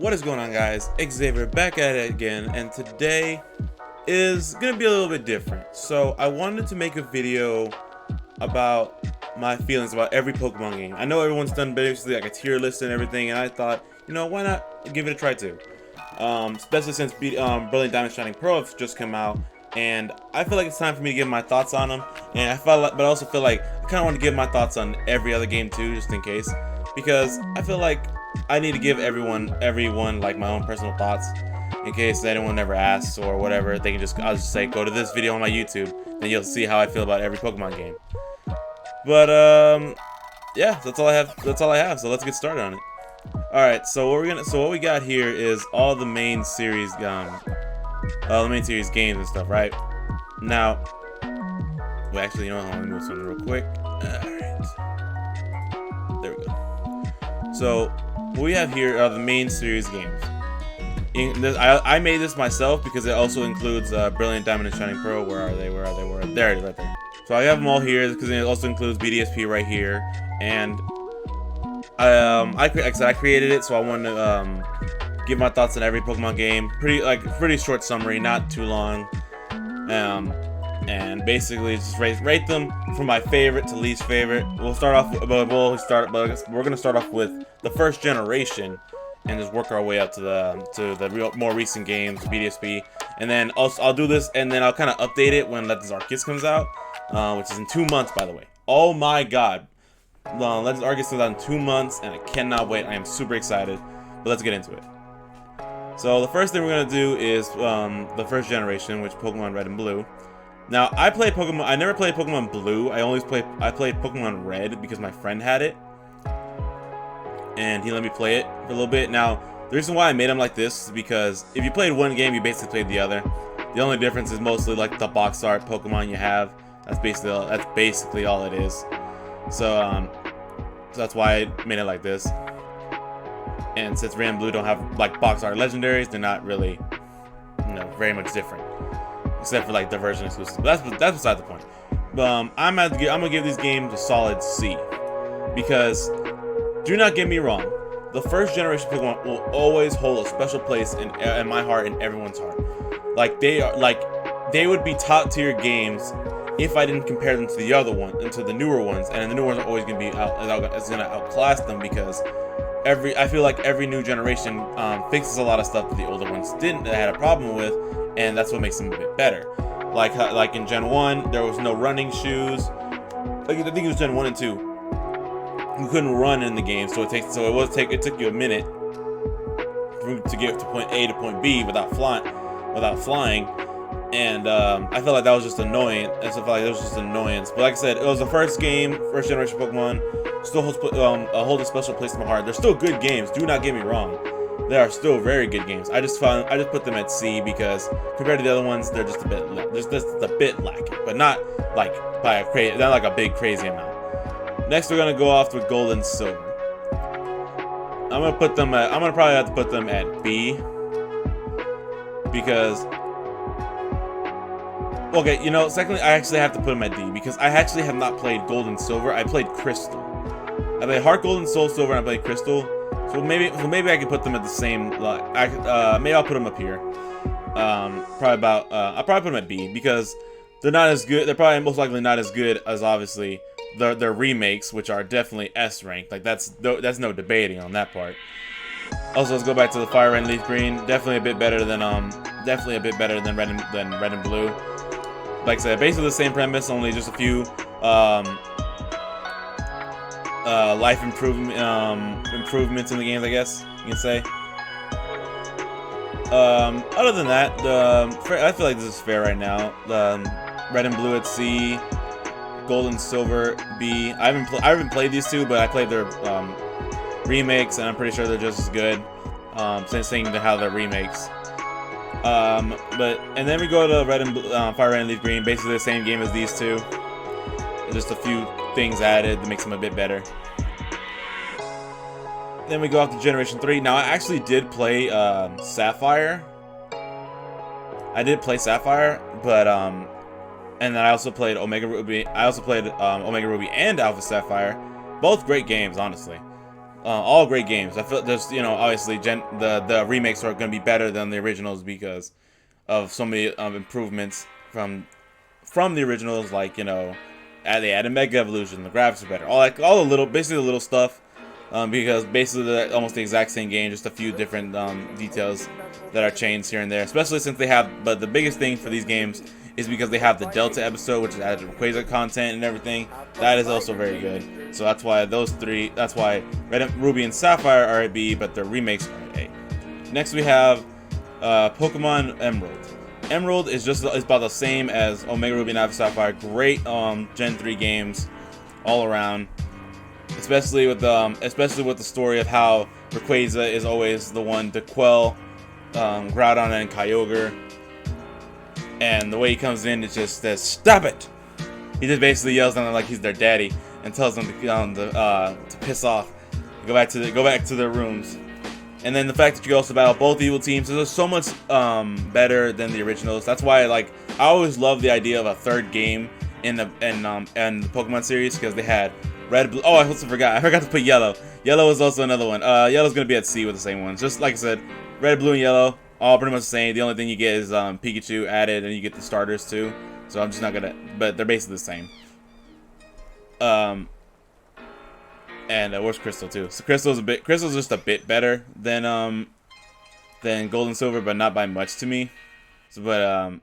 What is going on, guys? Xavier back at it again, and today is gonna be a little bit different. So I wanted to make a video about my feelings about every Pokemon game. I know everyone's done basically like a tier list and everything, and I thought, you know, why not give it a try too? Especially since Brilliant Diamond Shining Pearl have just come out, and I feel like it's time for me to give my thoughts on them. And I felt like, but I also feel like I kind of want to give my thoughts on every other game too, just in case, because I feel like I need to give everyone like my own personal thoughts in case anyone ever asks or whatever. They can I'll just say go to this video on my YouTube, then you'll see how I feel about every Pokemon game. But yeah, that's all I have. So let's get started on it. All right, so what we got here is all the main series games and stuff, right? Now, well, actually, you know what? Let me move something real quick. All right, there we go. So what we have here are the main series games. I made this myself because it also includes Brilliant Diamond and Shining Pearl. Where are they? There it is, right there. So I have them all here because it also includes BDSP right here. And like I said, I created it, so I wanted to give my thoughts on every Pokemon game. Pretty short summary, not too long. And basically just rate them from my favorite to least favorite. We're gonna start off with the first generation and just work our way up to the more recent games, BDSP. And then also I'll do this, and then I'll kind of update it when Legends Arceus comes out, which is in 2 months, by the way. Oh my God, Legends Arceus comes out in 2 months, and I cannot wait. I am super excited. But let's get into it. So the first thing we're gonna do is the first generation, which is Pokemon Red and Blue. Now I never played Pokemon Blue. I played Pokemon Red because my friend had it, and he let me play it for a little bit. Now the reason why I made him like this is because if you played one game, you basically played the other. The only difference is mostly like the box art Pokemon you have. That's basically all it is. So that's why I made it like this. And since Red and Blue don't have like box art legendaries, they're not really, very much different, except for like the version exclusive. But that's beside the point. I'm gonna give these games a solid C, because do not get me wrong, the first generation Pokemon will always hold a special place in my heart and everyone's heart. They would be top tier games if I didn't compare them to the other one and to the newer ones, and the newer ones are always gonna be outclass them because I feel like every new generation fixes a lot of stuff that the older ones didn't, that I had a problem with, and that's what makes them a bit better. Like in Gen 1, there was no running shoes. I think it was Gen 1 and 2. You couldn't run in the game, so it took you a minute to get to point A to point B without flying. And I felt like that was just annoying. But like I said, it was the first generation Pokemon. Still hold a special place in my heart. They're still good games. Do not get me wrong. They are still very good games. I just put them at C because compared to the other ones, they're just a bit lacking, but not like not like a big crazy amount. Next, we're gonna go off with Gold and Silver. I'm gonna probably have to put them at B because. Okay, secondly, I actually have to put them at D because I actually have not played Gold and Silver. I played Crystal. I played Heart Gold and Soul Silver, and I played Crystal. So maybe I can put them at the same. Maybe I'll put them up here. I'll probably put them at B because they're not as good. They're probably most likely not as good as obviously their remakes, which are definitely S ranked. Like that's no debating on that part. Also, let's go back to the Fire Red and Leaf Green. Definitely a bit better than Red and Blue. Like I said, basically the same premise, only just a few life improvements in the games, I guess you can say. Other than that, I feel like this is fair right now. Red and Blue at C, Gold and Silver B. I haven't played these two, but I played their remakes, and I'm pretty sure they're just as good. Saying how they're remakes. And then we go to Fire Red and Leaf Green, basically the same game as these two. Just a few things added that makes them a bit better. Then we go off to Generation 3. Now, I actually did play Sapphire. But and then I also played Omega Ruby. Omega Ruby and Alpha Sapphire. Both great games, honestly. all great games. I feel there's, obviously the remakes are going to be better than the originals because of so many improvements from the originals. Like, they added Mega Evolution, the graphics are better, all the little, basically the little stuff. Because basically they're almost the exact same game, just a few different details that are changed here and there. Especially since they have, but the biggest thing for these games is because they have the Delta episode, which is added Rayquaza content and everything. That is also very good. So that's why those three, that's why Red, Ruby, and Sapphire are at B, but their remakes are at A. Next we have Pokemon Emerald. Emerald is about the same as Omega Ruby and Alpha Sapphire. Great Gen 3 games all around. Especially with the story of how Rayquaza is always the one to quell Groudon and Kyogre, and the way he comes in, it just says "Stop it!" He just basically yells at them like he's their daddy and tells them to piss off, go back to their rooms. And then the fact that you also battle both evil teams is so much better than the originals. That's why I always love the idea of a third game in the Pokemon series, because they had Red, Blue. Oh, I also forgot. I forgot to put Yellow. Yellow is also another one. Yellow's gonna be at C with the same ones. Just like I said, Red, Blue, and Yellow, all pretty much the same. The only thing you get is Pikachu added, and you get the starters too. So I'm just not gonna. But they're basically the same. And where's Crystal too? So Crystal's just a bit better than Gold and Silver, but not by much to me. So,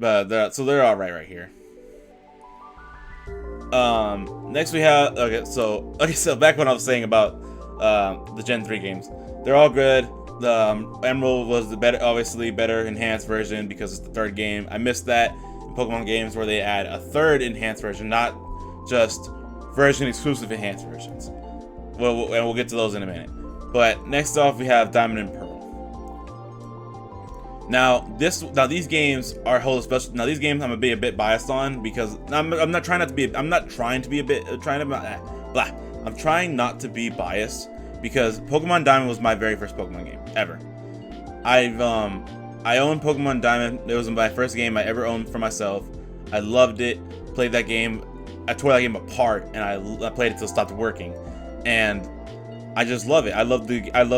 so they're all right here. Next we have so back when I was saying about the Gen 3 games, they're all good. The Emerald was the obviously better enhanced version because it's the third game. I missed that in Pokemon games where they add a third enhanced version, not just version exclusive enhanced versions. We'll get to those in a minute. But next off we have Diamond and Pearl. Now these games are whole special. Now these games I'm gonna be a bit biased on because I'm trying not to be biased because Pokemon Diamond was my very first Pokemon game ever. I owned Pokemon Diamond. It was my first game I ever owned for myself. I loved it. Played that game. I tore that game apart and I played it till it stopped working. And I just love it. I love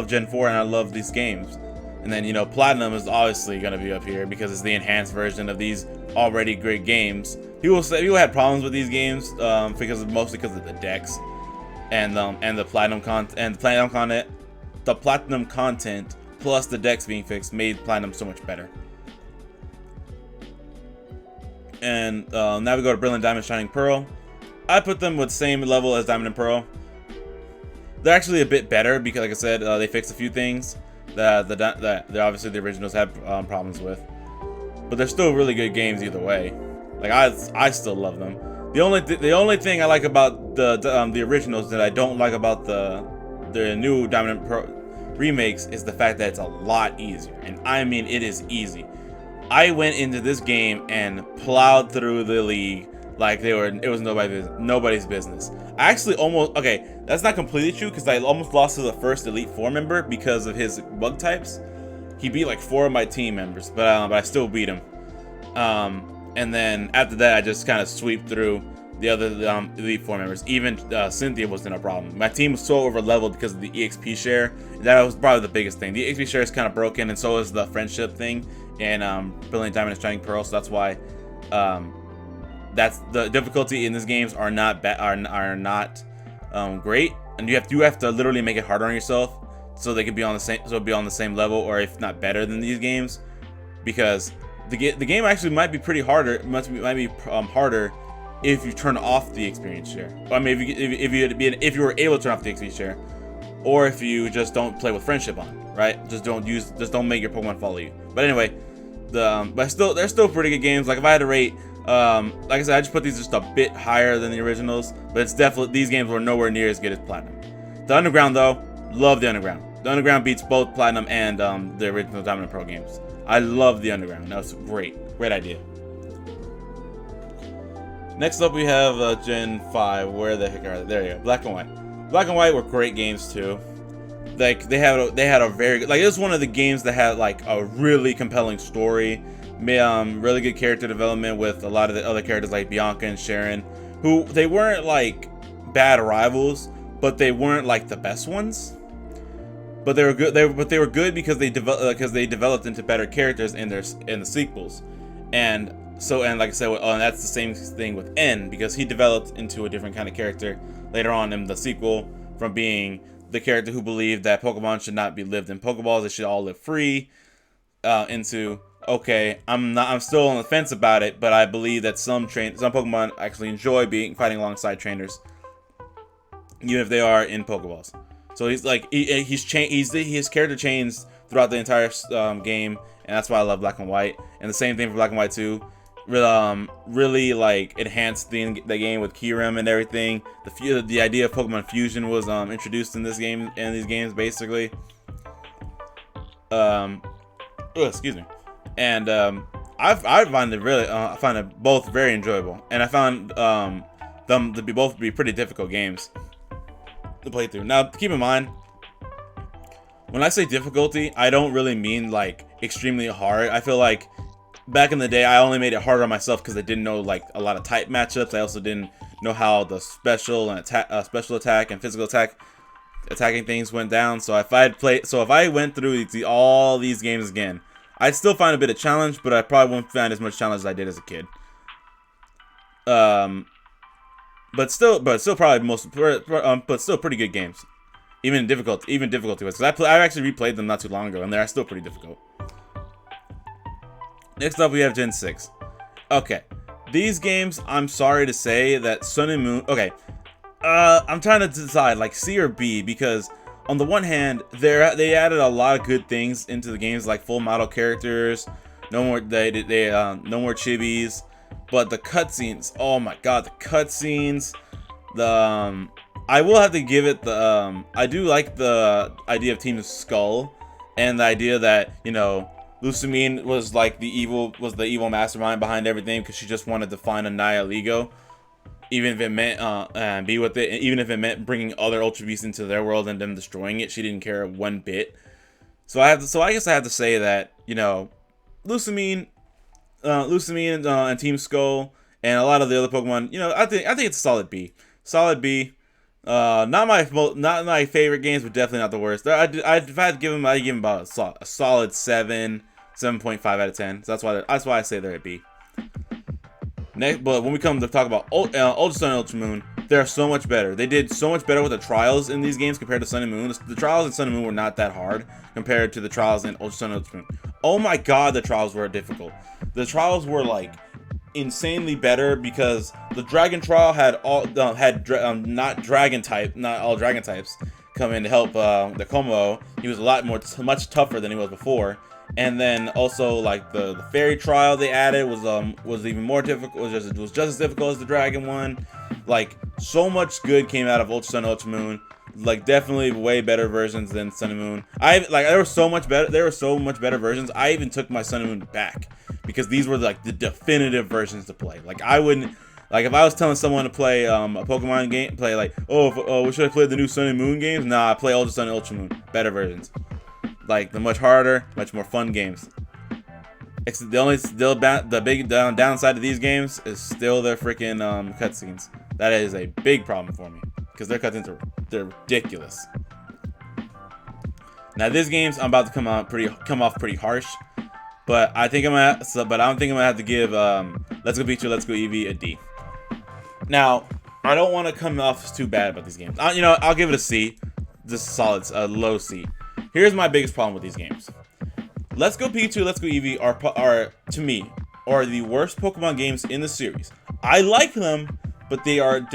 Gen 4 and I love these games. And then, Platinum is obviously going to be up here because it's the enhanced version of these already great games. People had problems with these games mostly because of the decks and the Platinum content the Platinum content plus the decks being fixed made Platinum so much better. And now we go to Brilliant Diamond, Shining Pearl. I put them with the same level as Diamond and Pearl. They're actually a bit better because, like I said, they fixed a few things that obviously the originals had problems with, but they're still really good games either way. Like I still love them. The only thing I like about the originals that I don't like about the new Diamond and Pearl remakes is the fact that it's a lot easier, and I mean it is easy. I went into this game and plowed through the league like it was nobody's business. I actually that's not completely true because I almost lost to the first Elite Four member because of his bug types. He beat like 4 of my team members, but I still beat him. And then after that, I just kind of sweep through the other Elite Four members. Even Cynthia wasn't a problem. My team was so over leveled because of the EXP share. That was probably the biggest thing. The EXP share is kind of broken, and so is the friendship thing in Brilliant Diamond and Shining Pearl. So that's why that's the difficulty in these games are not great, and you have to literally make it harder on yourself so they can be on the same level, or if not better than these games, because the game actually might be pretty harder. Might be harder if you turn off the experience share. I mean, if you were able to turn off the experience share, or if you just don't play with friendship on, right? Just don't make your Pokemon follow you. But anyway, but they're still pretty good games. Like if I had to rate. Like I said, I just put these just a bit higher than the originals, but it's definitely, these games were nowhere near as good as Platinum. The Underground though, love the Underground. The Underground beats both Platinum and the original Diamond and Pearl games. I love the Underground. That was great idea. Next up we have Gen 5. Where the heck are they? There you go. Black and White. Black and White were great games too. Like they had a very good, like it was one of the games that had like a really compelling story. Really good character development with a lot of the other characters like Bianca and Sharon, who they weren't like bad rivals, but they weren't like the best ones. But they were good. They were good because they developed into better characters in the sequels, and like I said, and that's the same thing with N, because he developed into a different kind of character later on in the sequel, from being the character who believed that Pokemon should not be lived in Pokeballs; they should all live free, into, okay, I'm still on the fence about it, but I believe that some Pokemon actually enjoy fighting alongside trainers, even if they are in Pokeballs. So he's like his character changed throughout the entire game, and that's why I love Black and White. And the same thing for Black and White 2. Really like enhanced the game with Kyurem and everything. The idea of Pokemon Fusion was introduced in these games basically. Excuse me. And I find it both very enjoyable, and I found them to both be pretty difficult games to play through. Now, keep in mind, when I say difficulty, I don't really mean like extremely hard. I feel like back in the day, I only made it harder on myself because I didn't know like a lot of type matchups. I also didn't know how the special attack and physical attacking things went down. So if I went through all these games again, I'd still find a bit of challenge, but I probably won't find as much challenge as I did as a kid. But still probably but still pretty good games, even difficulty wise. Because I actually replayed them not too long ago, and they are still pretty difficult. Next up, we have Gen 6. Okay, these games, I'm sorry to say that Sun and Moon. Okay, I'm trying to decide like C or B, because on the one hand, they added a lot of good things into the games, like full model characters, no more no more chibis. But the cutscenes, oh my god, the cutscenes, I will have to give it I do like the idea of Team Skull, and the idea that, you know, Lucamine was like the evil mastermind behind everything, because she just wanted to find a Nihilego, even if it meant be with it, even if it meant bringing other Ultra Beasts into their world and them destroying it. She didn't care one bit. So I guess I have to say that, you know, Lucamine and Team Skull and a lot of the other Pokemon, you know, I think it's a solid B. Solid B. Not my favorite games, but definitely not the worst. I'd give them about a solid 7.5 out of 10. So that's why I say they're at B. Next, but when we come to talk about Ultra Sun and Ultra Moon, they're so much better. They did so much better with the trials in these games compared to Sun and Moon. The trials in Sun and Moon were not that hard compared to the trials in Ultra Sun and Ultra Moon. Oh my god, the trials were difficult. The trials were like insanely better, because the Dragon trial had not all Dragon types come in to help the Como. He was much tougher than he was before. And then also like the Fairy trial they added was even more difficult. Was just as difficult as the Dragon one. Like, so much good came out of Ultra Sun and Ultra Moon. Like, definitely way better versions than Sun and Moon. There were so much better versions. I even took my Sun and Moon back, because these were like the definitive versions to play. Like, I wouldn't, like, if I was telling someone to play a Pokemon game, play like, should I play the new Sun and Moon games? Nah, I play Ultra Sun and Ultra Moon. Better versions. Like, the much harder, much more fun games. The big downside of these games is still their freaking cutscenes. That is a big problem for me, because their cutscenes they're ridiculous. Now, these games I'm about to come off pretty harsh, but I think I'm gonna have to give Let's Go Pikachu, Let's Go Eevee a D. Now, I don't want to come off too bad about these games. You know, I'll give it a C, just solid, low C. Here's my biggest problem with these games. Let's Go Pikachu, Let's Go Eevee are to me the worst Pokemon games in the series. I like them, but they are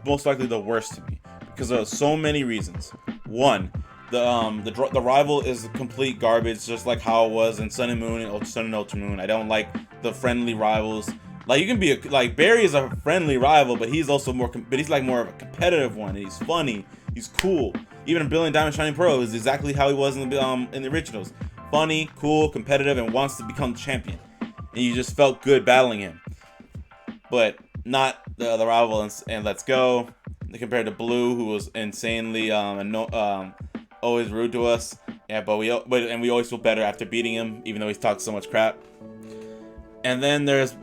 most likely the worst to me, because of so many reasons. One, the rival is complete garbage, just like how it was in Sun and Moon and Ultra Sun and Ultra Moon. I don't like the friendly rivals. Like, you can be like, Barry is a friendly rival, but he's also he's like more of a competitive one. And he's funny, he's cool. Even Brilliant Diamond Shining Pearl is exactly how he was in the originals. Funny, cool, competitive, and wants to become the champion. And you just felt good battling him. But not the rival and Let's Go, compared to Blue, who was insanely always rude to us. Yeah, but we always feel better after beating him, even though he's talked so much crap. And then there's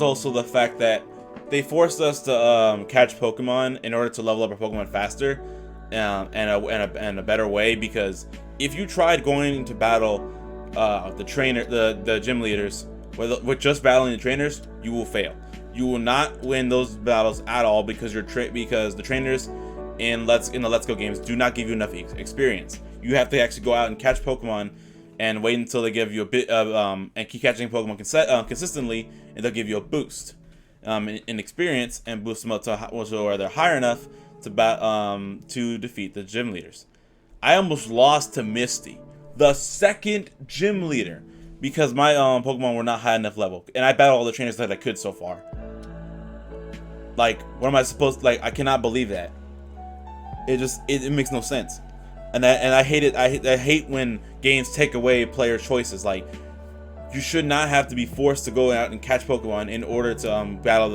also the fact that they forced us to catch Pokemon in order to level up our Pokemon faster, and a better way. Because if you tried going into battle the gym leaders with just battling the trainers, you will fail. You will not win those battles at all because because the trainers in the Let's Go games do not give you enough experience. You have to actually go out and catch Pokemon and wait until they give you a bit of and keep catching Pokemon consistently, and they'll give you a boost in experience and boost them up to where they're higher enough to defeat the gym leaders. I almost lost to Misty, the second gym leader, because my Pokemon were not high enough level, and I battled all the trainers that I could so far. Like, what am I supposed to, like, I cannot believe that. It makes no sense. And I hate it. I hate when games take away player choices. Like, you should not have to be forced to go out and catch Pokemon in order to battle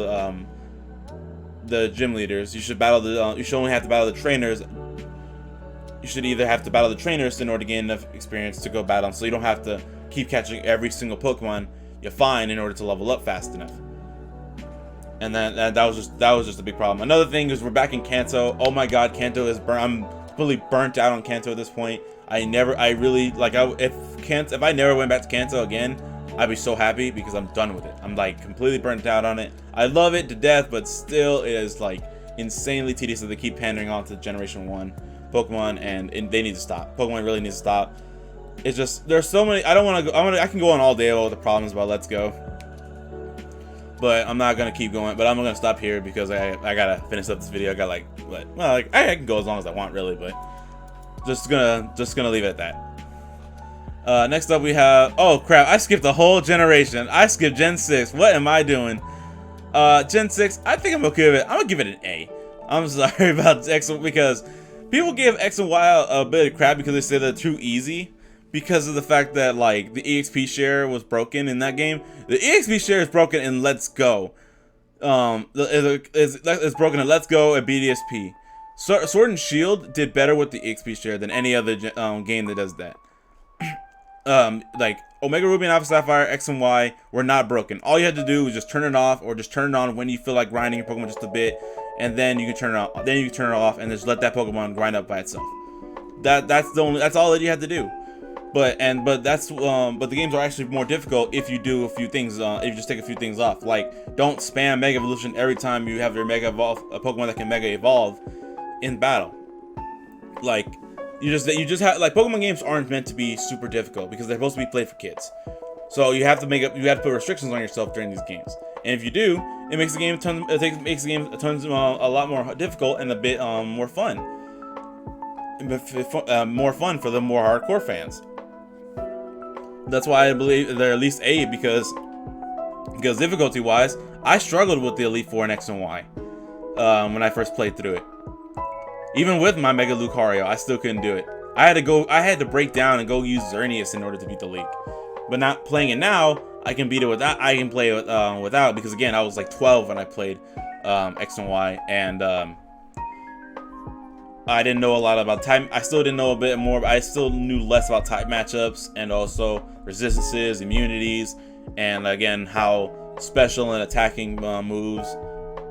the gym leaders. You should you should only have to battle the trainers. You should either have to battle the trainers in order to gain enough experience to go battle them, so you don't have to keep catching every single Pokemon you find in order to level up fast enough. And then that was just a big problem. Another thing is we're back in Kanto. Oh my God, Kanto is burnt. I'm completely burnt out on Kanto at this point. If I never went back to Kanto again, I'd be so happy because I'm done with it. I'm like completely burnt out on it. I love it to death, but still it is like insanely tedious that they keep pandering on to Generation 1 Pokemon, and they need to stop. Pokemon really needs to stop. It's just, there's so many. I don't want to go. I can go on all day about the problems about Let's Go, but I'm not gonna keep going. But I'm gonna stop here because I gotta finish up this video. I got I can go as long as I want really, but just gonna leave it at that. Next up we have, oh crap, I skipped a whole generation. I skipped Gen 6. What am I doing? Gen 6, I think I'm okay with it. I'm gonna give it an A. I'm sorry about X, because people give X and Y a bit of crap because they say they're too easy, because of the fact that like the EXP share was broken in that game. The EXP share is broken in Let's Go. It's broken in Let's Go and BDSP. Sword and Shield did better with the EXP share than any other game that does that. Like Omega Ruby and Alpha Sapphire, X and Y were not broken. All you had to do was just turn it off, or just turn it on when you feel like grinding your Pokemon just a bit, and then you can turn it off. Then you can turn it off and just let that Pokemon grind up by itself. That's all that you had to do. But the games are actually more difficult if you do a few things. If you just take a few things off, like don't spam Mega Evolution every time you have your Mega Evolve, a Pokemon that can Mega Evolve in battle. Like you just have, like, Pokemon games aren't meant to be super difficult because they're supposed to be played for kids. So you have to put restrictions on yourself during these games. And if you do, it makes the game a lot more difficult and a bit more fun. More fun for the more hardcore fans. That's why I believe they're at least A, because difficulty wise, I struggled with the Elite Four and X and Y when I first played through it. Even with my Mega Lucario, I still couldn't do it. I had to break down and go use Xerneas in order to beat the league. But not playing it now, I can beat it without. I can play it without, because again, I was like 12 when I played X and Y, and I didn't know a lot about type. I still didn't know a bit more, but I still knew less about type matchups, and also resistances, immunities, and again how special and attacking moves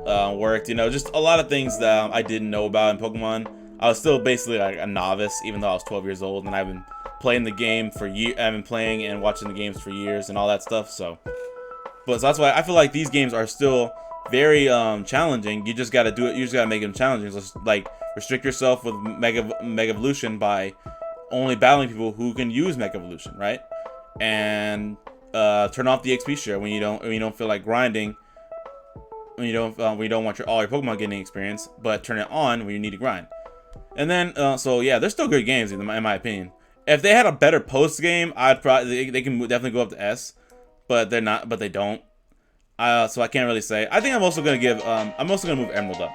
worked. You know, just a lot of things that I didn't know about in Pokemon. I was still basically like a novice, even though I was 12 years old, and I've been playing the game for years. I've been playing and watching the games for years and all that stuff. So that's why I feel like these games are still very challenging. You just gotta do it. You just gotta make them challenging. So, like, restrict yourself with Mega Evolution by only battling people who can use Mega Evolution, right? And turn off the XP share when you don't feel like grinding. When you don't want all your Pokemon getting experience, but turn it on when you need to grind. And then so yeah, they're still good games in my opinion. If they had a better post game, I'd probably they can definitely go up to S, but they're not. But they don't. So I can't really say. I think I'm also gonna give. I'm also gonna move Emerald up,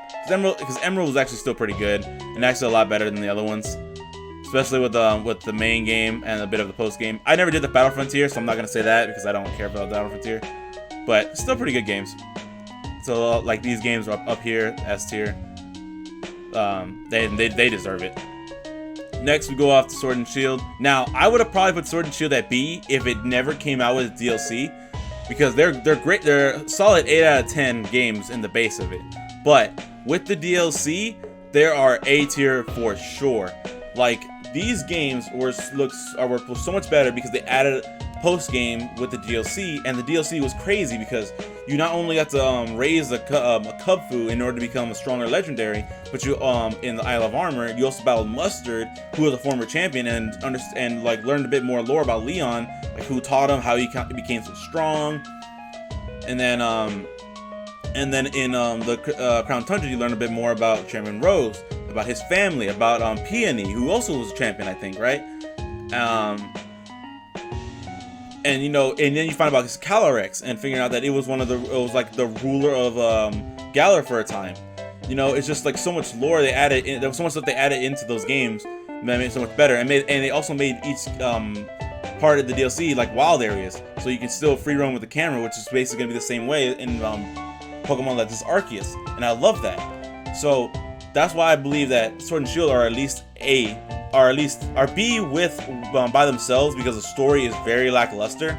because Emerald is actually still pretty good and actually a lot better than the other ones, especially with the main game and a bit of the post game. I never did the Battle Frontier, so I'm not gonna say that because I don't care about the Battle Frontier. But still pretty good games. So like these games are up here, S tier. They deserve it. Next we go off to Sword and Shield. Now I would have probably put Sword and Shield at B if it never came out with DLC. because they're great. They're solid 8 out of 10 games in the base of it. But with the DLC, there are A tier for sure. Like, these games were so much better because they added post game with the DLC, and the DLC was crazy because you not only got to raise a cub fu in order to become a stronger legendary, but you in the Isle of Armor you also battled Mustard, who was a former champion, and like learned a bit more lore about Leon, like who taught him how he became so strong. And then in the Crown Tundra you learn a bit more about Chairman Rose, about his family, about Peony, who also was a champion, I think, right? And you know, and then you find about his Calyrex and figuring out that it was like the ruler of Galar for a time. You know, it's just like so much lore they added in. There was so much stuff they added into those games that made it so much better, and they also made each part of the DLC like wild areas, so you can still free roam with the camera, which is basically gonna be the same way in Pokemon Legends Arceus, and I love that. So that's why I believe that Sword and Shield are at least A, or at least are B with by themselves, because the story is very lackluster.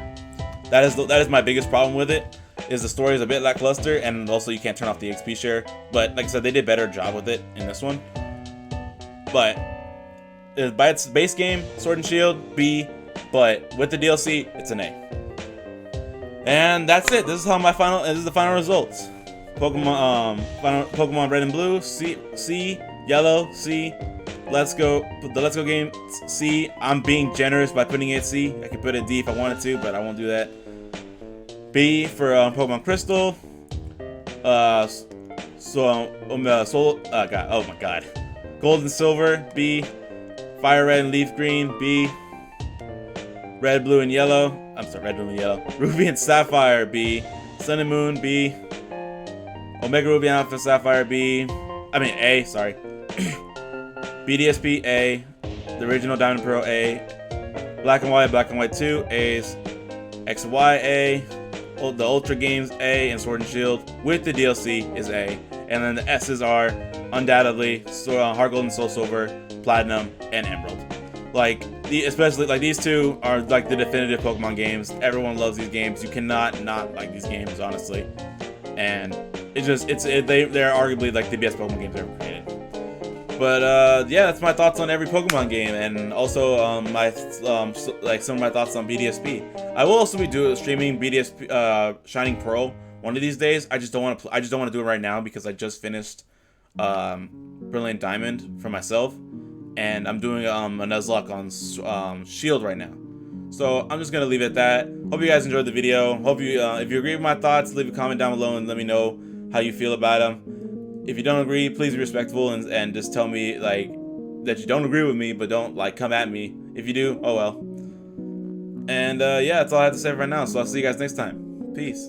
That is my biggest problem with it. Is the story is a bit lackluster, and also you can't turn off the XP share. But like I said, they did a better job with it in this one. But by its base game, Sword and Shield, B. But with the DLC, it's an A. And that's it. This is how this is the final results. Pokemon Red and Blue, C, Yellow, C. The Let's Go game, C. I'm being generous by putting it C. I could put it D if I wanted to, but I won't do that. B for Pokemon Crystal. Gold and Silver, B. Fire Red and Leaf Green, B. Red, Blue, and Yellow. I'm sorry, Red, Blue, and Yellow. Ruby and Sapphire, B. Sun and Moon, B. Omega Ruby and Alpha Sapphire, B. I mean A, sorry. BDSP, A. The original Diamond and Pearl, A. Black and White 2, A's. X and Y, A. The Ultra Games, A. And Sword and Shield with the DLC is A. And then the S's are undoubtedly Heart Gold and Soul Silver, Platinum, and Emerald. Like, especially like these two are like the definitive Pokemon games. Everyone loves these games. You cannot not like these games, honestly. And they're arguably like the best Pokemon games ever created. But yeah, that's my thoughts on every Pokemon game, and also like some of my thoughts on BDSP. I will also be streaming BDSP Shining Pearl one of these days. I just don't want to do it right now because I just finished Brilliant Diamond for myself, and I'm doing a Nuzlocke on Shield right now. So I'm just gonna leave it at that. Hope you guys enjoyed the video. Hope you if you agree with my thoughts, leave a comment down below and let me know how you feel about them. If you don't agree, please be respectful and just tell me like that you don't agree with me, but don't like come at me. If you do, oh well. And yeah, that's all I have to say right now. So I'll see you guys next time. Peace.